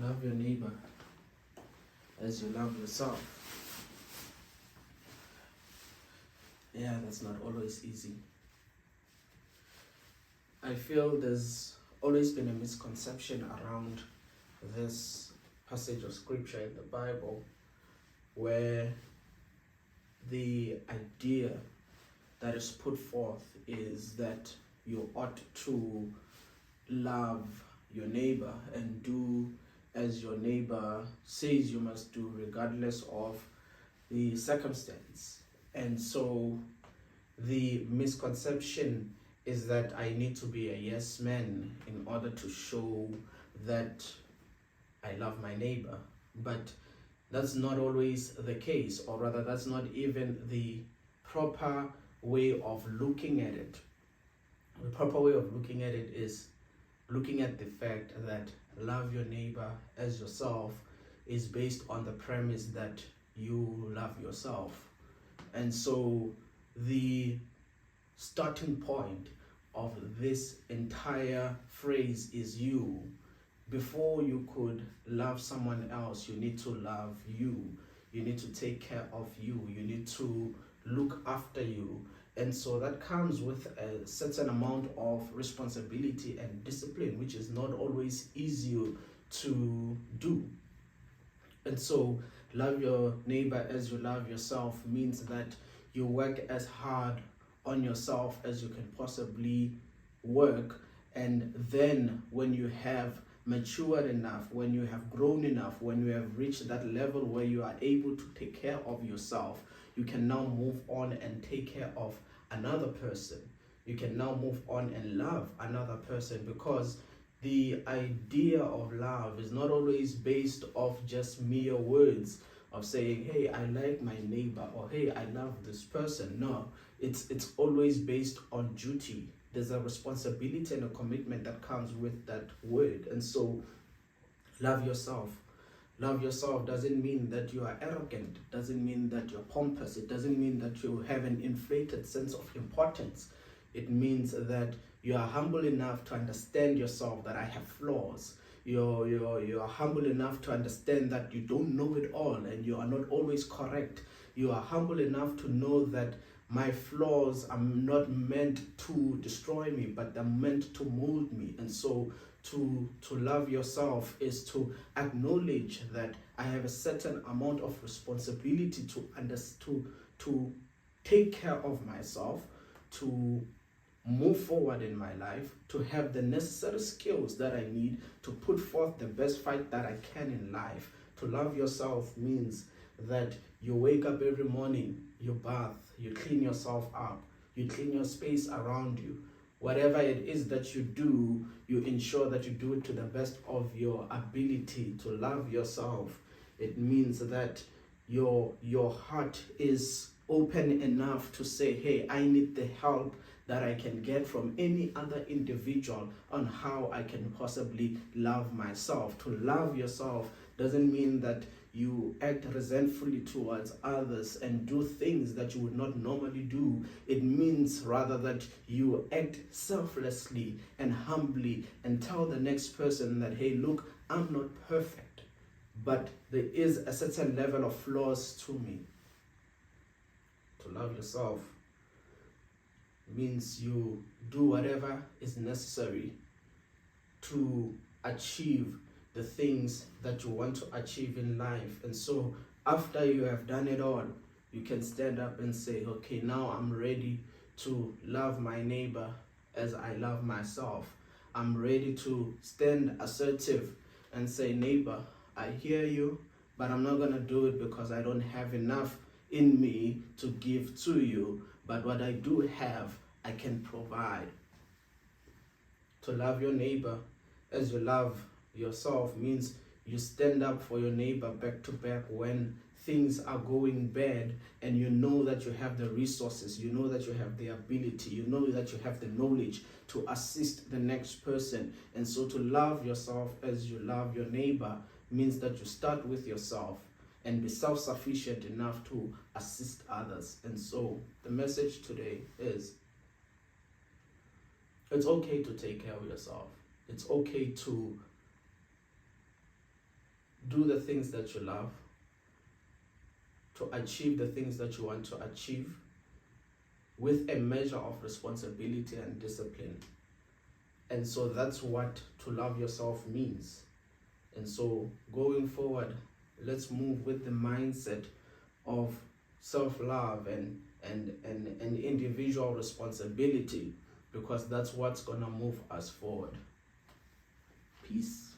Love your neighbor as you love yourself. Yeah, that's not always easy. I feel there's always been a misconception around this passage of scripture in the Bible where the idea that is put forth is that you ought to love your neighbor and do as your neighbor says you must do, regardless of the circumstance. And so the misconception is that I need to be a yes man in order to show that I love my neighbor. But that's not always the case, or rather that's not even the proper way of looking at it. The proper way of looking at it is looking at the fact that love your neighbor as yourself is based on the premise that you love yourself. And so the starting point of this entire phrase is you. Before you could love someone else, you need to love you. You need to take care of you. You need to look after you. And so that comes with a certain amount of responsibility and discipline, which is not always easy to do. And so love your neighbor as you love yourself means that you work as hard on yourself as you can possibly work. And then when you have matured enough, when you have grown enough, when you have reached that level where you are able to take care of yourself, you can now move on and take care of another person. You can now move on and love another person, because the idea of love is not always based off just mere words of saying, hey, I like my neighbor, or hey, I love this person. No, it's always based on duty. There's a responsibility and a commitment that comes with that word. And so love yourself. Love yourself doesn't mean that you are arrogant. It doesn't mean that you're pompous. It doesn't mean that you have an inflated sense of importance. It means that you are humble enough to understand yourself, that I have flaws. You're humble enough to understand that you don't know it all and you are not always correct. You are humble enough to know that my flaws are not meant to destroy me, but they're meant to mold me. And so to love yourself is to acknowledge that I have a certain amount of responsibility to take care of myself, to move forward in my life, to have the necessary skills that I need to put forth the best fight that I can in life. To love yourself means that you wake up every morning, you bath, you clean yourself up, you clean your space around you. Whatever it is that you do, you ensure that you do it to the best of your ability. To love yourself, it means that your heart is open enough to say, hey, I need the help that I can get from any other individual on how I can possibly love myself. To love yourself doesn't mean that you act resentfully towards others and do things that you would not normally do. It means rather that you act selflessly and humbly and tell the next person that, hey, look, I'm not perfect, but there is a certain level of flaws to me. To love yourself means you do whatever is necessary to achieve the things that you want to achieve in life. And so after you have done it all, you can stand up and say, okay, now I'm ready to love my neighbor as I love myself. I'm ready to stand assertive and say, neighbor, I hear you, but I'm not going to do it because I don't have enough in me to give to you. But what I do have, I can provide. To love your neighbor as you love yourself means you stand up for your neighbor back to back when things are going bad, and you know that you have the resources, you know that you have the ability, you know that you have the knowledge to assist the next person. And so to love yourself as you love your neighbor means that you start with yourself and be self-sufficient enough to assist others. And so the message today is, it's okay to take care of yourself. It's okay to do the things that you love, to achieve the things that you want to achieve with a measure of responsibility and discipline. And so that's what to love yourself means. And so going forward, let's move with the mindset of self-love and individual responsibility, because that's what's gonna move us forward. Peace.